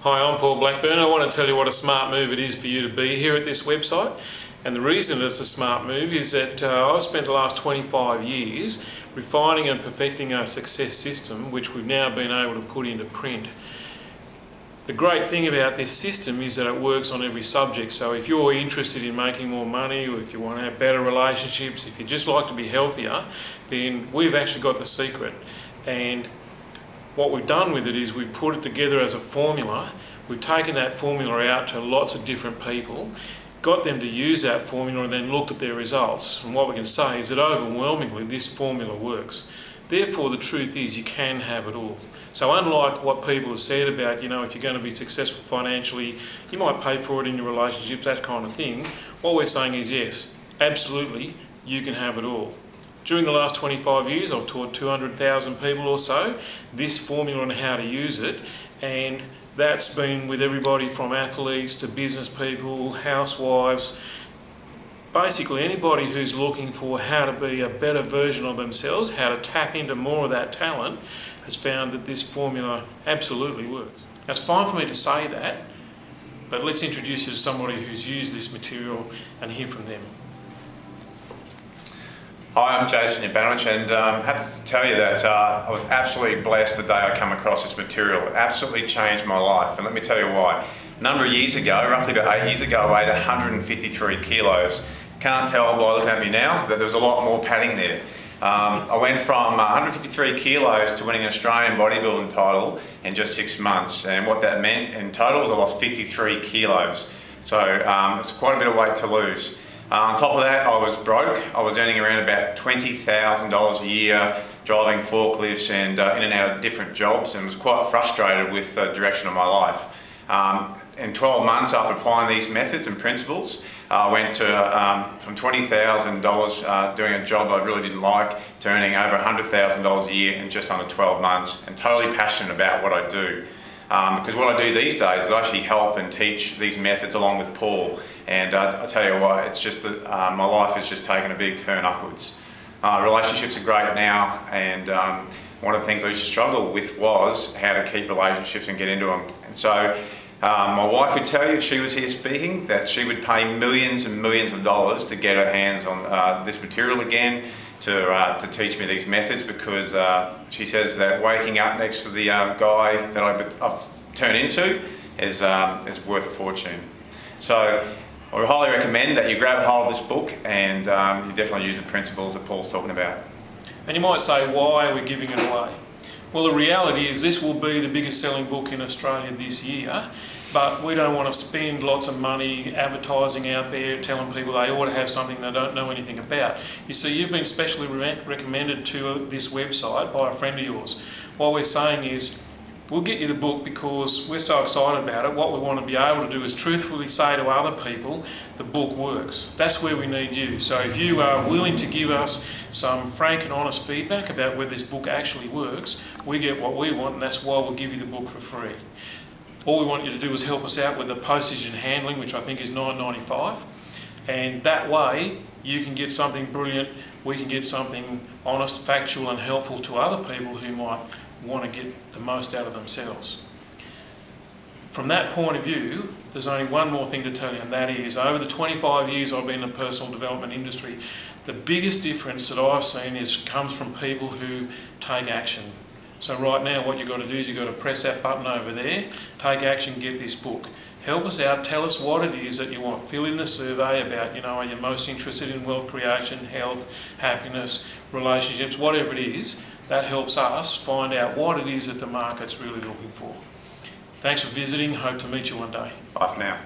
Hi, I'm Paul Blackburn. I want to tell you what a smart move it is for you to be here at this website. And the reason it's a smart move is that I've spent the last 25 years refining and perfecting our success system, which we've now been able to put into print. The great thing about this system is that it works on every subject. So if you're interested in making more money, or if you want to have better relationships, if you just like to be healthier, then we've actually got the secret. And what we've done with it is we've put it together as a formula. We've taken that formula out to lots of different people, got them to use that formula and then looked at their results. And what we can say is that overwhelmingly this formula works. Therefore the truth is you can have it all. So unlike what people have said about, if you're going to be successful financially, you might pay for it in your relationships, that kind of thing, what we're saying is yes, absolutely, you can have it all. During the last 25 years, I've taught 200,000 people or so this formula on how to use it, and that's been with everybody from athletes to business people, housewives, basically anybody who's looking for how to be a better version of themselves, how to tap into more of that talent, has found that this formula absolutely works. Now, it's fine for me to say that, but let's introduce you to somebody who's used this material and hear from them. Hi, I'm Jason Yabanowicz, and I have to tell you that I was absolutely blessed the day I come across this material. It absolutely changed my life, and let me tell you why. A number of years ago, roughly about 8 years ago, I weighed 153 kilos. Can't tell by looking at me now that there was a lot more padding there. I went from 153 kilos to winning an Australian bodybuilding title in just 6 months, and what that meant in total was I lost 53 kilos. So it's quite a bit of weight to lose. On top of that, I was broke. I was earning around about $20,000 a year, driving forklifts and in and out of different jobs, and was quite frustrated with the direction of my life. In 12 months after applying these methods and principles, I went to from $20,000 doing a job I really didn't like to earning over $100,000 a year in just under 12 months, and totally passionate about what I do. Because what I do these days is I actually help and teach these methods along with Paul, and I tell you what, it's just that my life has just taken a big turn upwards. Relationships are great now, and one of the things I used to struggle with was how to keep relationships and get into them. And so my wife would tell you, if she was here speaking, that she would pay millions and millions of dollars to get her hands on this material again, to teach me these methods, because she says that waking up next to the guy that I've turned into is worth a fortune. So I would highly recommend that you grab a hold of this book and you definitely use the principles that Paul's talking about. And you might say, why are we giving it away? Well, the reality is this will be the biggest selling book in Australia this year, but we don't want to spend lots of money advertising out there telling people they ought to have something they don't know anything about. You see, you've been specially recommended to this website by a friend of yours. What we're saying is, we'll get you the book because we're so excited about it. What we want to be able to do is truthfully say to other people, the book works. That's where we need you. So if you are willing to give us some frank and honest feedback about whether this book actually works, we get what we want, and that's why we'll give you the book for free. All we want you to do is help us out with the postage and handling, which I think is $9.95. And that way you can get something brilliant, we can get something honest, factual and helpful to other people who might want to get the most out of themselves. From that point of view, there's only one more thing to tell you, and that is, over the 25 years I've been in the personal development industry, the biggest difference that I've seen comes from people who take action. So right now what you've got to do is you've got to press that button over there, take action, get this book. Help us out, tell us what it is that you want. Fill in the survey about, are you most interested in wealth creation, health, happiness, relationships, whatever it is. That helps us find out what it is that the market's really looking for. Thanks for visiting, hope to meet you one day. Bye for now.